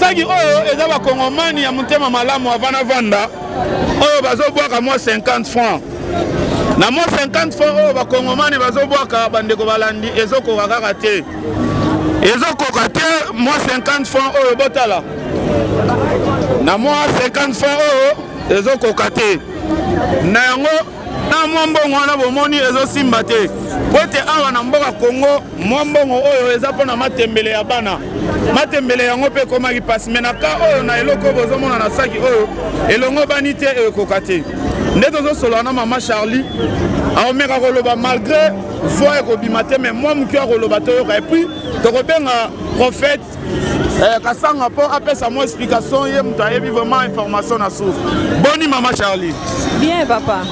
saki oyo eza bakongomani ya motema malamu avana vanda oyo bazobwaka mwa 50 francs na mwa 50 francs oyo bakongomani bazobwaka bandeko balandi ezokoka kaka te ezokoka te mwa 50 francs oyo botala na mwa 50 francs oyo ezokoka te na yango na mwa mbongo wana bomoni ezosimba te po ete awa na mboka Congo mwa mbongo oyo eza mpona matembele ya bana matembele yango mpe ekomaki pasi me na ka oyo na eloko oyo bozomona na saki oyo elongo bani te ekoka te nde tozosolola na mama Charlie aomeka koloba malgré voix ekobima te me mwa moki akoloba toyoka epuis tokobenga prophète Kasanga po apesa mo explication ye mutu ayebi vraiment information na source. Boni mama Charlie. Bien papa.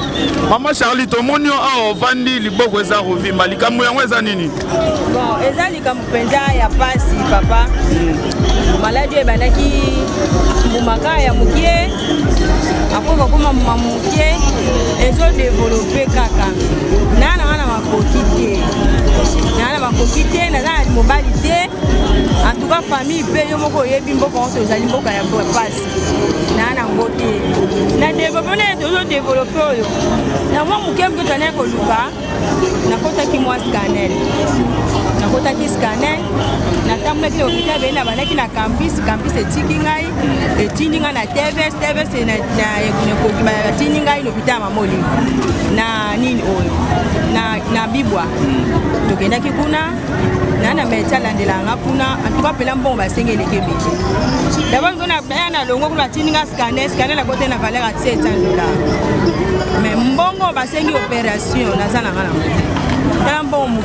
Mama Charlie tomoni aho vandi liboko eza rovimba likambo yango eza nini? Bon, eza likambo penza ya pasi papa. Maladi ebandaki mbumaka ya mukie. Apo bakoma mamukie ezo développer kaka. Nana wana makoki te. Nana makoki te na za mobali te. En tout cas famille pe yo moko yebi mboko on tozali mboka ya pasi. Nana ngote. Na développer toujours développer yo. Na mwa mukie ko tana ko luka. Na kota ki mwa scanner. Na kota ki scanner. Na tamwe ki okita bena banaki na campus etiki ngai etindi ngai na TVS na ko etindi ngai l'hôpital Mamoli na nini oyo na bibwa tokendaki kuna na médecin landelanga kuna en tout cas pela mbongo basengeli kebiki d'abord ngona na longo kuna tindi ngai scanner la côté na valeur à $700 mais mbongo basengi opération na zana ngana mbongo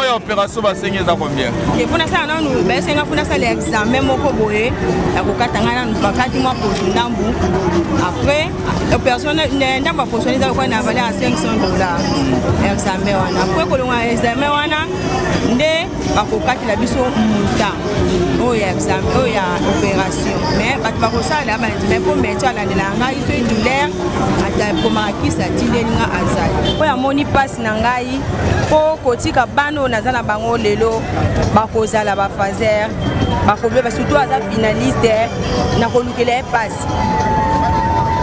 oyo opération basengi eza combien? Efuna sana nanu basenga funa sala examen moko boye akokatanga nanu bakati mwa poso ndambu après opération ndamba poso eza kwa na valeur à $500 examen wana après kolonga examen wana nde bakokati la biso muta oyo examen oyo opération mais bat bakosala ba mais pour mettre la ndelanga ife douleur ata komakisa tindelinga azali oya moni passe na ngai po kotika bano nazana bango lelo bakozala ba fazer bakobeba surtout aza finaliste na kolukela passe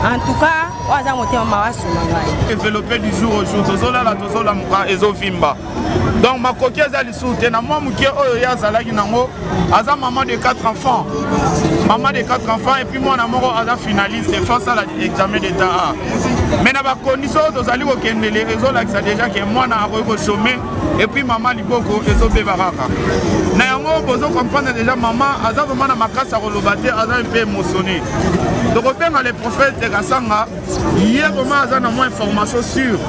en tout cas oza motema mawasu ngai développer du jour au jour tozola muka ezovimba donc makoki eza lisusu te na mwa mokie oyo ye azalaki nango aza maman de 4 enfants maman de 4 enfants et puis mwana moko aza finaliste face à l'examen d'état A mais na bacondition oyo tozali kokendele ezolakisa déjà ke mwana akoki kochome et puis maman liboko ezobeba kaka na yango bozocomprendre déjà maman aza vraiment na makasi ya koloba te aza un peu émotionné tokobenga le prophète Kasanga ye vraiment aza na mwa information sûre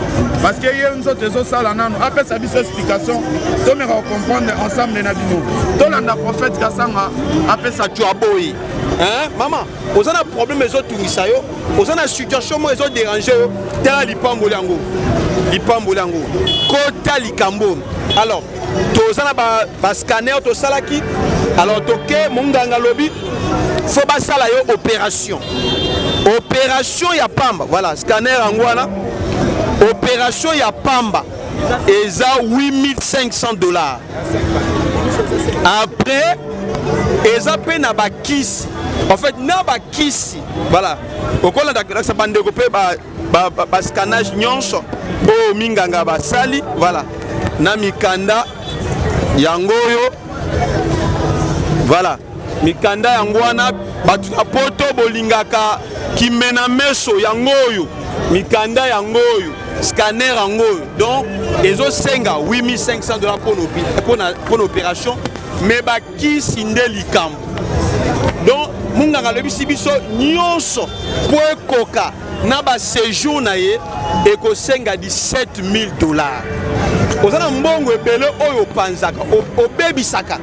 parce que ye nzoto ezosala nano apesa biso explication tomeka kocomprendre ensemble na bino tolanda prophète Kasanga apesa tuaboyi hein maman oza na problème ezotungisa yo oza na situation mo ezodéranger yo tala lipamboli yango kota likambo alors toza na ba scanner tosalaki alors toke monganga lobi faut basala yo opération ya pamba voilà scanner yango wana opération ya pamba eza $8,500 après eza pe na bakisi en fait na bakisi voilà okola ndakisa bandeko pe ba scannage nyonso o minganga basali voilà na mikanda yango yo voilà mikanda yango wana batu na poto bolingaka kimena meso yango yo mikanda yango yo scanner yango yo donc ezosenga $8,500 pour opération mais bakisi nde likambo donc munganga lebisi biso nyonso po ekoka na ba séjour na ye ekosenga $17,000 ozana mbongo ebele oyo panzaka obebisaka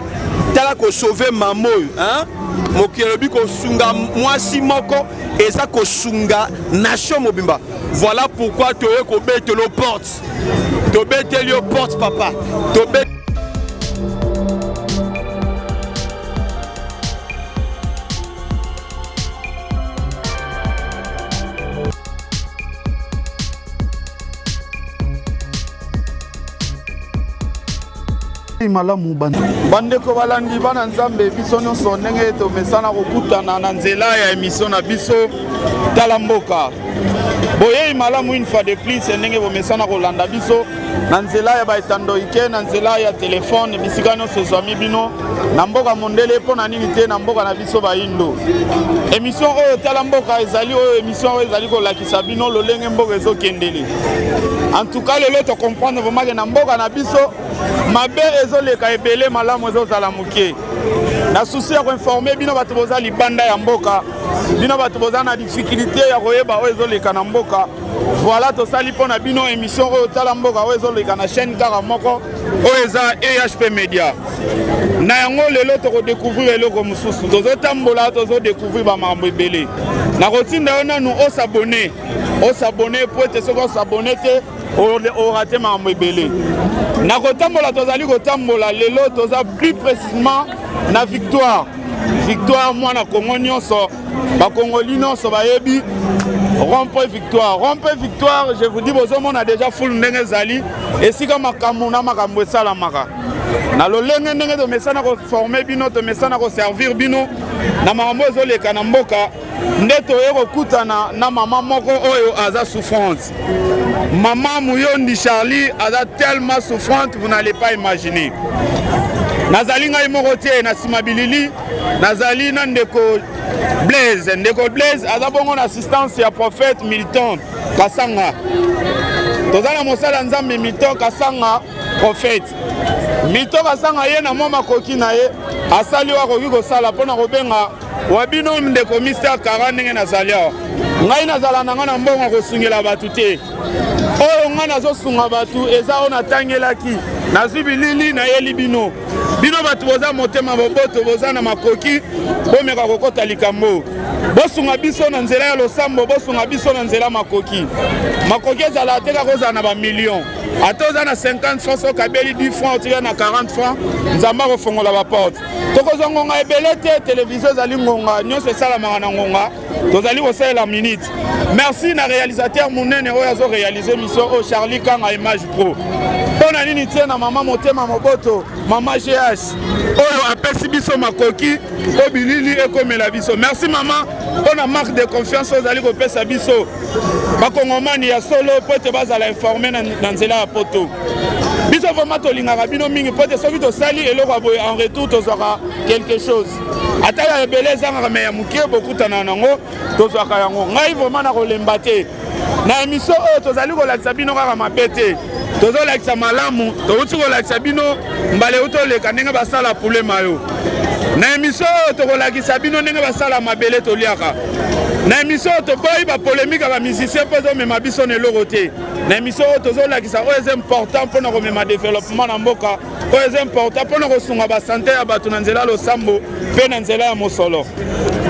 tala ko sauver mamoyo hein mokilobi ko sunga mwasi moko eza ko sunga nation mobimba voilà pourquoi toye ko betelo porte to betelio porte papa to malamu bandeko balandi bana nzambe biso nyonso ndenge tomesana kokutana na nzela ya émission na biso tala mboka boyei malamu une fois de plus ndenge bomesana kolanda biso na nzela ya baetandoike na nzela ya telefone bisika nyonso ezwami bino na mboka mondele mpo na nini te na mboka na biso bayindo émission oyo tala mboka ezali oyo émission oyo ezali kolakisa bino lolenge mboka ezokendele en tout cas lelo tocomprendre vraiment ke na mboka na biso mabe ezoleka ebele malamu ezozala moke na susi ya koinforme bino bato boza libanda ya mboka bino bato boza na difficulté ya koyeba oyo ezoleka na mboka voilà tosali mpo na bino émission oyo tala mboka oyo ezoleka na chaîne kaka moko oyo eza EHP Media na yango lelo tokodécouvrir eloko mosusu tozotambola tozodécouvrir bamakambo ebele nakotinda yo nanu osabone po ete soki osabone te orate makambo ebele nakotambola tozali kotambola lelo toza plus précisément na victoire mwana kongo nyonso bakongoli nyonso bayebi rond-point victoire je vous dis bozomona déjà fulu ndenge ezali esika makambo na makambo esalamaka na lolenge ndenge tomesana koforme bino tomesana koservir bino na makambo ezoleka na mboka nde toye kokutana na mama moko oyo aza souffrance mama Muyondi Charlie aza tellement souffrante vous n'allez pas imaginer nazali ngai moko te na nsima bilili nazali na ndeko Blaise aza bongo na assistance ya prophète Milton Kasanga toza na mosala nzambe Milton Kasanga prophète Milton Kasanga ye na mwa makoki na ye asali wakoki kosala mpona kobenga wabino ndeko Mr. Kara ndenge nazali awa ngai nazala na nga na mbongo kosungela bato te oyo ngai nazosunga bato eza oyo natangelaki nazwi bilili nayeli bino bato boza motema boboto boza na makoki bomeka kokota likambo bosunga biso na nzela ya losambo bosunga biso na nzela makoki ezala te kaka ozala na bamillion ata oza na 50 francs okabeli 10 francs otika na 40 francs nzambe akofongola baporte tokozwa ngonga ebele te televizio ezali ngonga nyonso esalamaka na ngonga tozali kosalela minute merci na réalisateur monene oyo azoréalise mission oyo Charlie Kanga Image Pro mpona nini tie na mama motema moboto mama GH oyo apesi biso makoki po bilili ekomela biso merci mama mpona marque de confiance oyo ozali kopesa biso bakongomani ya solo po ete bazala informe na nzela ya poto biso vraimen tolingaka bino mingi po ete soki tosali eloko ya boye en retour tozwaka quelque chose ata ya ebele ezangaka me ya moke bokutana nango tozwaka yango ngai vraimen na kolemba te na émission oyo tozali kolakisa bino kaka mabe te tozolakisa malamu touti kolakisa bino mbala euti oleka ndenge basala poulet mayo na émission oyo tokolakisa bino ndenge basala mabele toliaka na émission oyo toboyi bapolémike ya bamusicien mpo ezomema biso na eloko te na émission oyo tozolakisa oyo eza important mpona komema développement na mboka oyo eza important mpona kosunga basante ya bato na nzela ya losambo mpe na nzela ya mosolo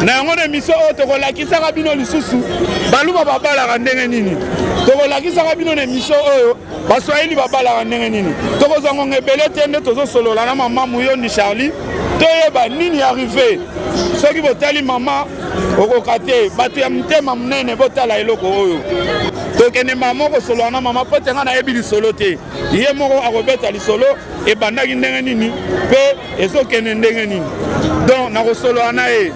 na yango na émission oyo tokolakisaka bino lisusu baluba babalaka ndenge nini tokolakisaka bino na émission oyo baswahili babalaka ndenge nini tokozwa ngonga ebele te nde tozosolola na mama Muyondi Charlie toyeba nini arrivé soki botali mama okoka te bato ya motema monene botala eloko oyo tokende mama kosolola na mama mpo te nga nayebi lisolo te ye moko akobeta lisolo ebandaki ndenge nini mpe ezokende ndenge nini donc nakosolola na ye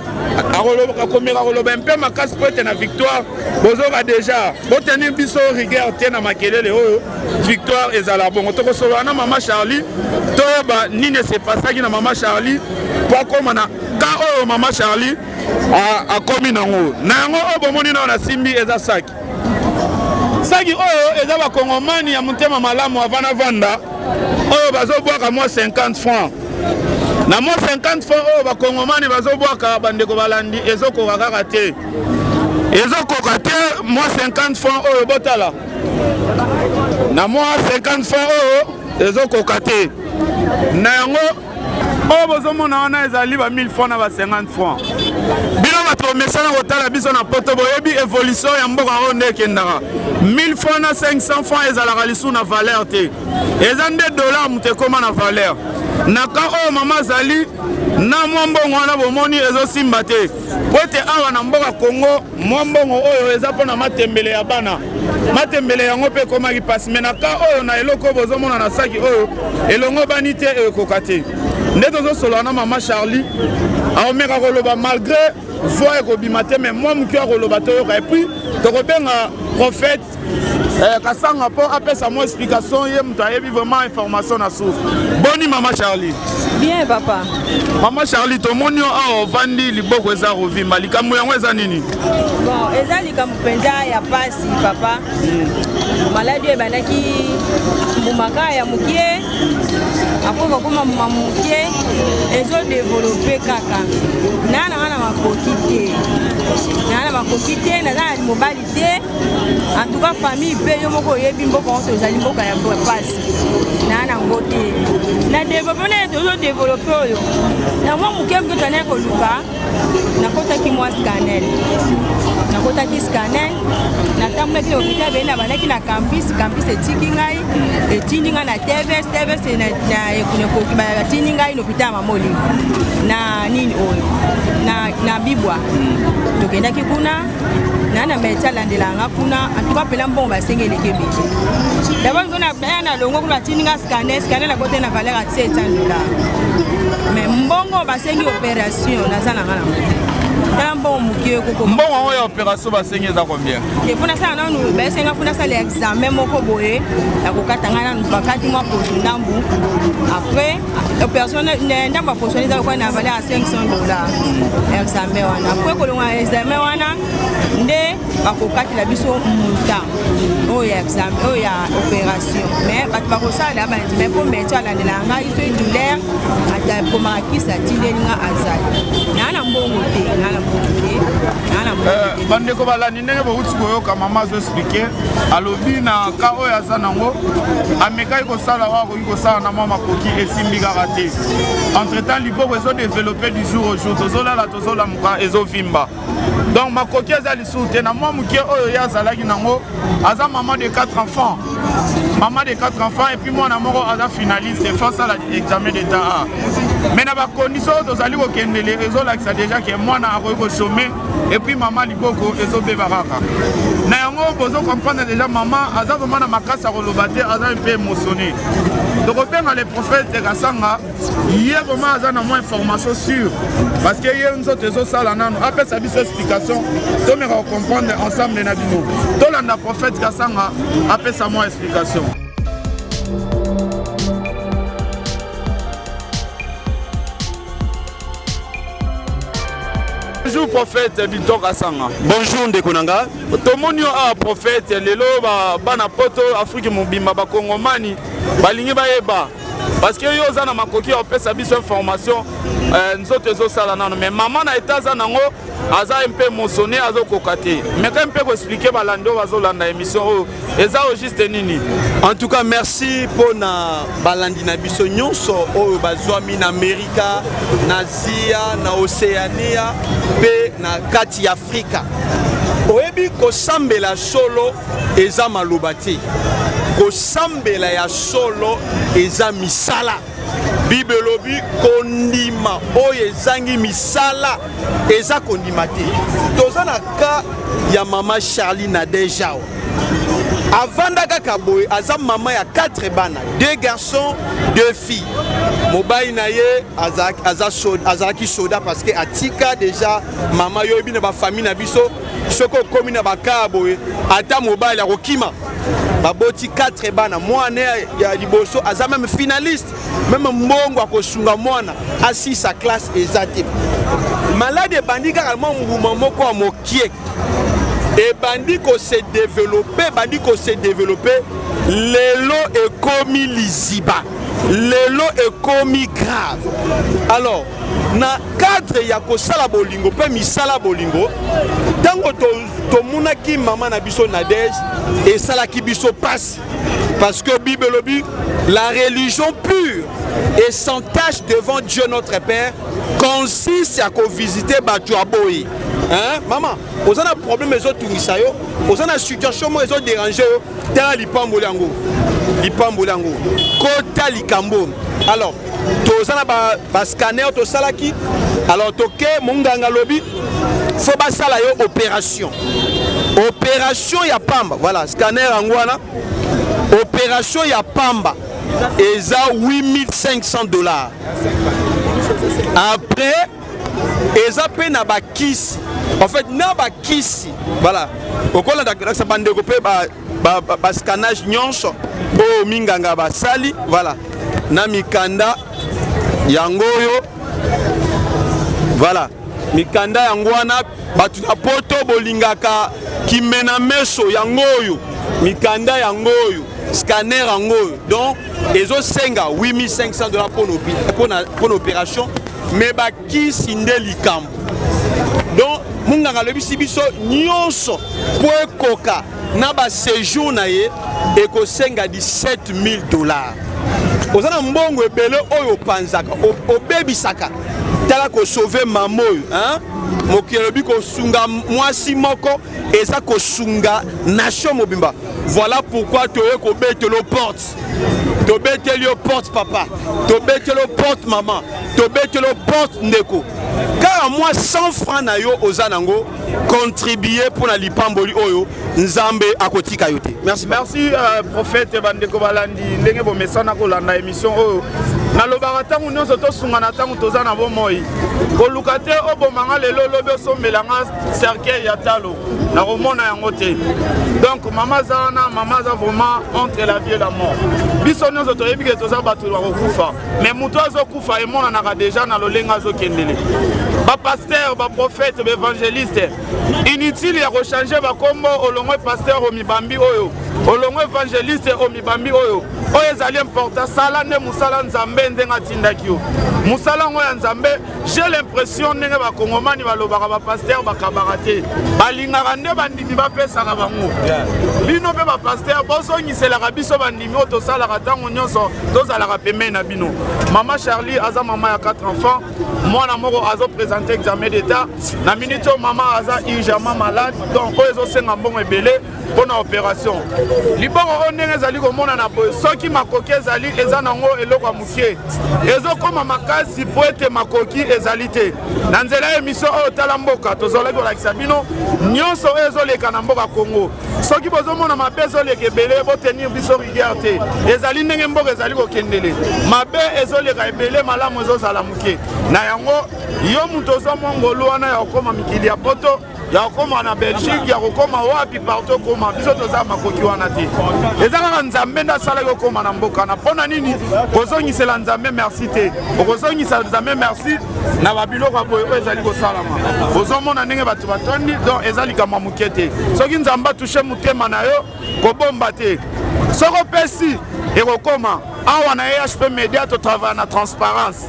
akomeka koloba mpe makasi mpo ete na victoire bozoka déjà boteni biso rigueur te na makelele oyo victoire ezala bongo tokosolola na mama Charlie toyeba nini esepasaki na mama Charlie po akoma na ka oyo mama Charlie akomi nango na yango oyo bomoni nao nasimbi eza saki oyo eza bakongomani ya motema malamu avanda oyo bazobwaka mwa 50 francs na mwa 50 francs oyo bakongomani bazobwaka bandeko balandi ezokoka kaka te mwa 50 francs oyo botala na mwa 50 francs oyo ezokoka te na yango oyo bozomona wana ezali ba 1000 francs na ba 50 francs bino bato bomesana kotala biso na poto boyebi évolution ya mboka oyo nde ekendaka 1000 francs na 500 francs ezalaka lisu na valeur te eza nde dollar moto ekoma na valeur na ka oyo mama azali na mwa mbongo wana bomoni ezosimba te po ete awa na mboka Congo mwa mbongo oyo eza mpona matembele ya bana matembele yango mpe ekomaki mpasi me na ka oyo na eloko oyo bozomona na saki oyo elongo bani te ekoka te nde tozosolola na mama Charlie aomeka koloba malgré voix ekobima te me mwa moki akoloba toyoka epuis tokobenga prophète kasanga mpo apesa mwa explication ye moto ayebi vraiment information na source boni mama Charlie. Bien papa. Mama Charlie tomoni yo awa ovandi liboko eza kovimba likambo yango eza nini? Bon eza likambo mpenza ya pasi papa. Maladi ebandaki mbumaka ya mokie après bakoma mbuma mokie ezodeveloppe kaka nana wana makoki te naza na mobali te en tout cas famille mpe yo moko oyebi mboka oyo tozali mboka ya pasi naa nango te na développe nde tozodeveloppe oyo na mwa moke moke tozali koluka nakotaki mwa scanner natambulaki na hôpital beye na bandaki na campus etiki ngai etindi ngai na TVS batindi ngai na hôpital ya mama Olive na nini oyo na bibwa tokendaki kuna na médecin alandelanga kuna antuka mpela mbongo basengeleki ebele d'abord ngona baya na longo kuna atindi nga scanner na kote na valeur ya $700 mais mbongo basengi opération naza na nga nango tala mbongo mokie koko mbongo yango ya opération basengi eza combien efuna sala nanu basenga funa sala examen moko boye ya kokata nga nanu bakati mwa poso ndambu après opération ndambu ya poso eza lokola na valeur ya $500 examen wana après kolonga examen wana nde bakokatela biso muta oyo ya examen oyo ya opération mais bato bakosala bandi mais mpo médecin alandela ngai so douleur akomaka kisi atindeli nga azali naa na mbongo te bandeko balandi ndenge bouti koyoka mama azoexplike alobi na ka oyo aza nango amekaki kosala oyo akoki kosala na mwa makoki esimbi kaka te entre-temps liboko ezodeveloppe du jour au jour tozolala tozolamuka ezovimba donc makoki eza lisusu te na mwa moke oyo ye azalaki nango aza mama de 4 enfants et puis mwana moko aza finaliste efo asala examen d'état A mais na bacondition oyo tozali kokendele ezolakisa déjà ke mwana akoki kochome et puis mama liboko ezobeba kaka na yango bozokomprendre déjà mama aza vraiment na makasi ya koloba te aza mpe émotionné tokobenga le prophète Kasanga ye vraiment aza na mwa information sûre parce que ye nzoto ezosala nano apesa biso explication tomeka kocomprendre ensemble na bino tolanda prophète Kasanga apesa mwa explication. Bonjour prophète Bintou Kasanga. Bonjour Ndekonanga. Tomonio a prophète lelo bana poto Afrique mobimba ba Kongomani balingi bayeba parce que yo za na makoki opesa biso information nzoto ezosala nano mais maman na etaza nango aza un peu émotionné azokoka te mais quand peut expliquer balando bazolanda émission oyo eza juste nini. En tout cas merci pour na balandi na biso nyonso oyo bazwami na Amerika na Asia na Oceania pe na kati Afrika oyebi kosambela solo eza maloba te kosambela ya solo eza misala Bible lobi kondima oyo ezangi misala eza kondima te toza na ka ya mama Charlie na deja avanda kaka boye aza mama ya 4 bana 2 garçons 2 filles mobali na ye azalaki soda parce que atika déjà mama yo ebina ba famille na biso soko komi na bakaya boye ata mobali akokima baboti 4 bana mwana ya liboso aza même finaliste même mbongo akosunga mwana asi sa classe ezate malade bandi kaka mbuma moko ya mokie ebandi ko se développer lelo ekomi liziba lelo ekomi grave alors na cadre ya kosala bolingo pe misala bolingo tango tomunaki mama na biso Nadège et salaki biso passe parce que Bible lobi la religion pure et sans tache devant Dieu notre Père consiste à visiter bato aboyi hein maman oza na problème ezotungisa yo oza na situation mo ezodéranger yo tala lipamboli yango kota likambo alors toza na ba scanner to salaki alors toke monganga lobi faut basala yo opération opération ya pamba voilà scanner angwana opération ya pamba eza 8500 $. Après eza pe na bakisi en fait na bakisi voilà okola ça bande pe ba scannage nyonso o minganga basali voilà na mikanda yangoyo voilà mikanda yangwana batu na poto bolingaka kimena meso yangoyo mikanda yangoyo scanner yangoyo donc ezosenga 8500 $ pour l'opération mais bakisi nde likambo donc munganga lebisi biso nyonso po ekoka na ba séjour na ye ekosenga 17000 $. Ozana mbongo ebele oyo panzaka obebisaka tala ko sauver mamoyo hein mokilobi ko sunga mwasi moko eza ko sunga nation mobimba. Voilà pourquoi toye ko betelo porte to betelo porte papa to betelo porte maman to betelo porte ndeko car moi 100 francs na yo ozanango contribuer pour la lipamboli oyo nzambe akotika yote. Merci prophète bandeko balandi ndenge bo mesana ko landa émission oyo na lobaka tangu nyonso tosunga na tangu tozana bo moi koluka te obomanga lelo lobi osombelanga cercueil ya talo na komona yango te donc mama zana mama za vraiment entre la vie et la mort biso nyonso toyebi ke toza bato bakokufa mais mutu azokufa emonanaka déjà na lolenga azokendele bapaster baprophète baévangéliste inutile ya kochange bakombo olongwe paster omibambi oyo olongwe évangéliste omibambi oyo oyo ezali important sala nde musala nzambe ndenga tindaki yo musala ngo ya nzambe j'ai l'impression ndenge bakongomani balobaka bapaster bakabaka te balingaka nde bandimi bapesaka bango bino mpe bapaster bozongiselaka biso bandimi oyo tosalaka ntango nyonso tozalaka pembeni na bino. Mama Charlie aza mama ya 4 enfants mwana moko azoprésente examen d'état na minute oyo mama aza urgemment malade donc oyo ezosenga mbongo ebele mpona opération libongo oyo ndenge ezali komona na boye soki makoki ezali eza nango eloko ya mokie ezokoma makasi po ete makoki ezali te na nzela ya émission oyo tala mboka tozolaki kolakisa bino nyonso oyo ezoleka na mboka Congo soki bozomona mabe ezoleka ebele botenir biso rigueur te ezali ndenge mboka ezali kokendele mabe ezoleka ebele malamu ezozala mokie na yango yo mutu ozomongolu wana ya kokoma mikili ya poto ya kokoma na Belgique ya kokoma wapi partout koma biso toza makoki wana te eza kaka nzambe nde asalaki okoma na mboka na mpona nini kozongisela nzambe merci te okozongisa nzambe merci na babiloko ya boye oyo ezali kosalama ozomona ndenge bato batondi donc eza likambo ya moke te soki nzambe atushe motema na yo kobomba te soki opesi ekokoma awa na EHP Media totravaille na transparence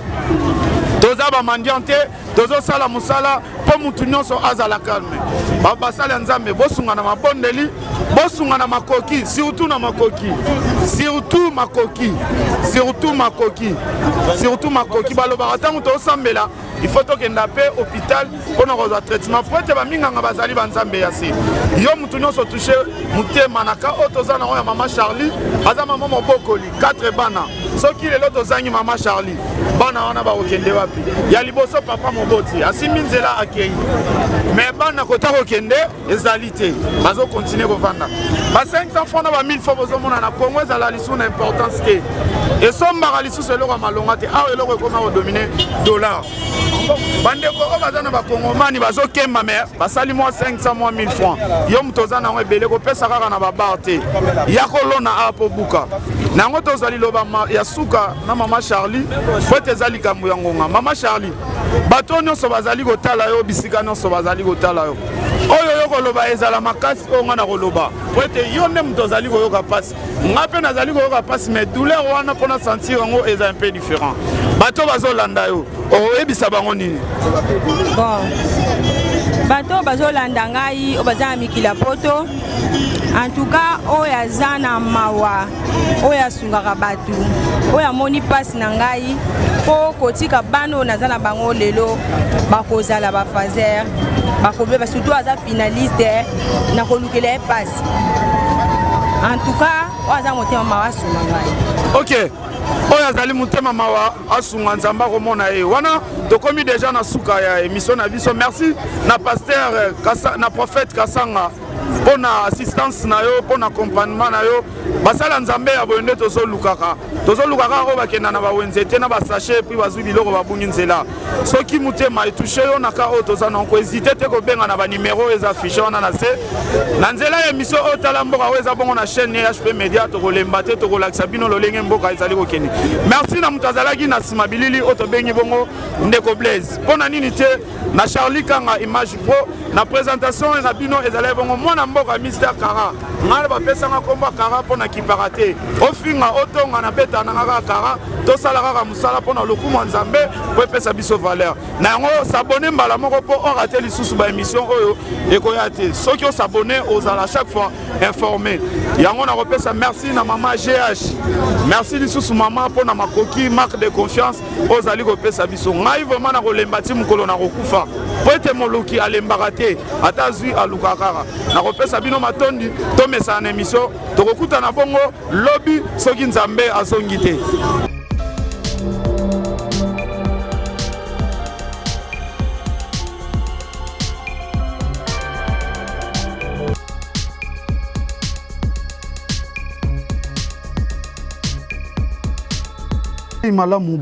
toza bamandian te tozosala mosala mpo mutu nyonso azala calme basala ya nzambe bosunga na mabondeli bosunga na makoki surtout na makoki surtout makoki balobaka ntango tozosambela il faut tokenda mpe hôpital mpona kozwa traitement po ete baminganga bazali banzambe ya se yo mutu nyonso touche motema na ka oyo toza nango ya mama Charlie aza mama mobokoli 4 bana soki lelo tozangi mama Charlie bana wana bakokende wapi ya liboso papa moboti asimbi nzela akei mais bana kota kokende ezali te bazokontinue kovanda ba 500 francs na ba 1000 francs bozomona na Congo ezala lisusu na importance te esombaka lisusu eloko ya malonga te awa eloko ekoma kodomine dollar bandeko oyo baza na bakongomani bazokemba me basali mwa 500 mwa 1000 francs yo mutu oza nango ebele kopesa kaka na babar te ya kolona awa po buka nango tozali loba ya suka na mama Charlie po ete eza likambo ya ngonga mama Charlie bato nyonso bazali kotala yo bisika nyonso bazali kotala yo oyo yo koloba ezala makasi oyo nga na koloba po ete yo nde mutu ozali koyoka mpasi nga mpe nazali koyoka mpasi mais douleur wana mpona sentir yango eza un peu différent bato bazolanda yo oyebisa bango nini bon bato bazolanda ngai oyo baza na mikili ya poto en tout cas oyo aza na mawa oyo asungaka bato oyo amoni mpasi na ngai mpo kotika bana oyo naza na bango lelo bakozala bafaser bakobeba surtout aza finaliste na kolukela ye mpasi en tout cas oyo aza motema mawa asunga ngai ok oyo azali motema mawa asunga nzambe akomona ye wana tokomi déjà na suka ya émission na biso merci na pasteur na prophète Kasanga pour na assistance na yo pour na accompagnement na yo basala nzambe ya boyende tozolukaka oyo bakenda na bawenze te na basache puis bazwi biloko babungi nzela soki motema etushe yo na ka oyo toza na koezite te kobenga na banimero eza affiche wana na se na nzela ya émission oyo tala mboka oyo eza bongo na chaîne ya HP Media tokolemba te tokolakisa bino lolenge mboka ezali kokende merci na moto azalaki na nsima bilili oyo tobengi bongo ndeko Blaise mpo na nini te na Charlie Kanga Image Pro na présentation na bino ezali bongo mwana mboka Mr Kara ngai bapesanga kombo Kara mpo na kipaka te ofinga otonga na beta na kaka Kara tosala kaka mosala mpo na lokumu ya nzambe po epesa biso valeur na yango s'abonne mbala moko mpo orate lisusu baémission oyo ekoya te soki osabone ozala chaque fois informé yango nakopesa merci na mama GH merci lisusu mama mpo na makoki marque de confiance ozali kopesa biso ngai vraiment na kolemba ti mokolo na kokufa po ete moluki alembaka te ata azwi aluka kaka nakopesa bino matondi tomesana na émission tokokutana bongo lobi soki nzambe azongi te. Malamu